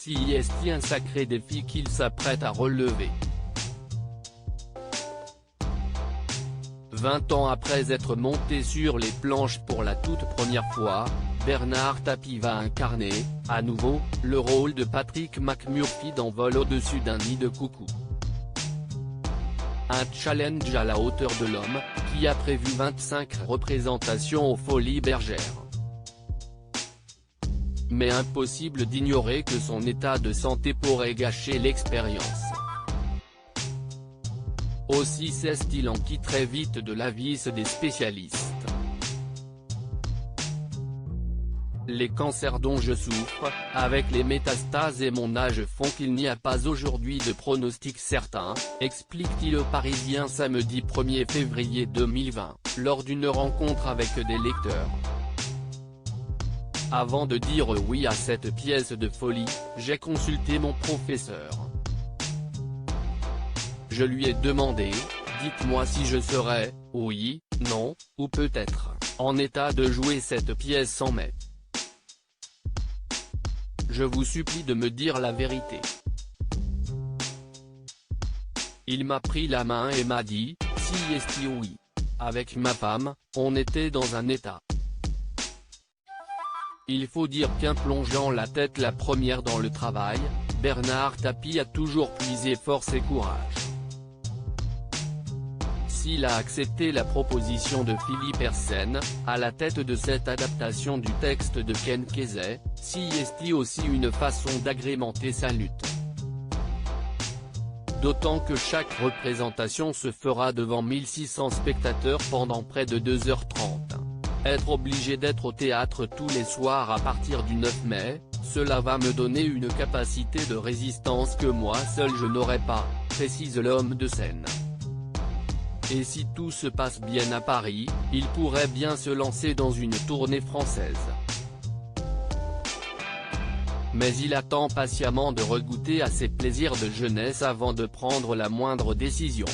est un sacré défi qu'il s'apprête à relever. 20 ans après être monté sur les planches pour la toute première fois, Bernard Tapie va incarner, à nouveau, le rôle de Patrick McMurphy dans Vol au-dessus d'un nid de coucou. Un challenge à la hauteur de l'homme, qui a prévu 25 représentations aux Folies Bergères. Mais impossible d'ignorer que son état de santé pourrait gâcher l'expérience. Aussi s'est-il enquis très vite de l'avis des spécialistes. Les cancers dont je souffre, avec les métastases et mon âge font qu'il n'y a pas aujourd'hui de pronostic certain, explique-t-il au Parisien samedi 1er février 2020, lors d'une rencontre avec des lecteurs. Avant de dire oui à cette pièce de folie, j'ai consulté mon professeur. Je lui ai demandé, dites-moi si je serais, oui, non, ou peut-être, en état de jouer cette pièce en mai. Je vous supplie de me dire la vérité. Il m'a pris la main et m'a dit, si est oui. Avec ma femme, on était dans un état. Il faut dire qu'en plongeant la tête la première dans le travail, Bernard Tapie a toujours puisé force et courage. S'il a accepté la proposition de Philippe Hersen, à la tête de cette adaptation du texte de Ken Kesey, c'est aussi une façon d'agrémenter sa lutte. D'autant que chaque représentation se fera devant 1600 spectateurs pendant près de 2h30. Être obligé d'être au théâtre tous les soirs à partir du 9 mai, cela va me donner une capacité de résistance que moi seul je n'aurai pas, précise l'homme de scène. Et si tout se passe bien à Paris, il pourrait bien se lancer dans une tournée française. Mais il attend patiemment de regoûter à ses plaisirs de jeunesse avant de prendre la moindre décision.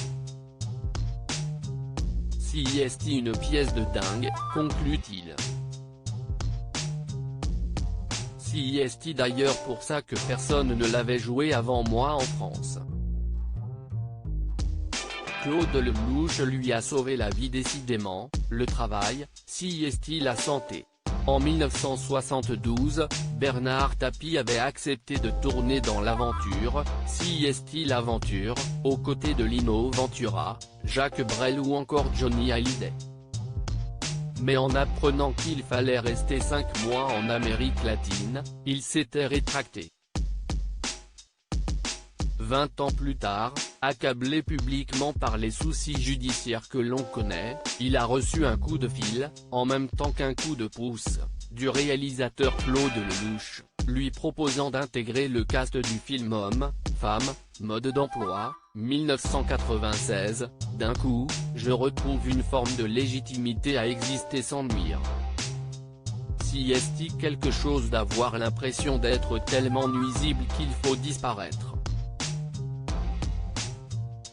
Si est une pièce de dingue, conclut-il. Si est d'ailleurs pour ça que personne ne l'avait joué avant moi en France. Claude Lelouch lui a sauvé la vie décidément, le travail, si est la santé. En 1972, Bernard Tapie avait accepté de tourner dans l'aventure, si est l'aventure, aux côtés de Lino Ventura, Jacques Brel ou encore Johnny Hallyday. Mais en apprenant qu'il fallait rester 5 mois en Amérique latine, il s'était rétracté. 20 ans plus tard, accablé publiquement par les soucis judiciaires que l'on connaît, il a reçu un coup de fil, en même temps qu'un coup de pouce, du réalisateur Claude Lelouch, lui proposant d'intégrer le cast du film Homme, Femme, Mode d'emploi, 1996, d'un coup, je retrouve une forme de légitimité à exister sans nuire. Si est quelque chose d'avoir l'impression d'être tellement nuisible qu'il faut disparaître.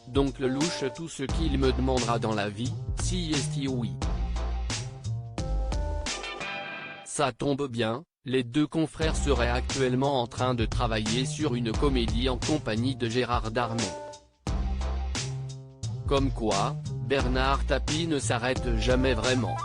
Donc Lelouch tout ce qu'il me demandera dans la vie, si est oui. Ça tombe bien, les deux confrères seraient actuellement en train de travailler sur une comédie en compagnie de Gérard Darmon. Comme quoi, Bernard Tapie ne s'arrête jamais vraiment.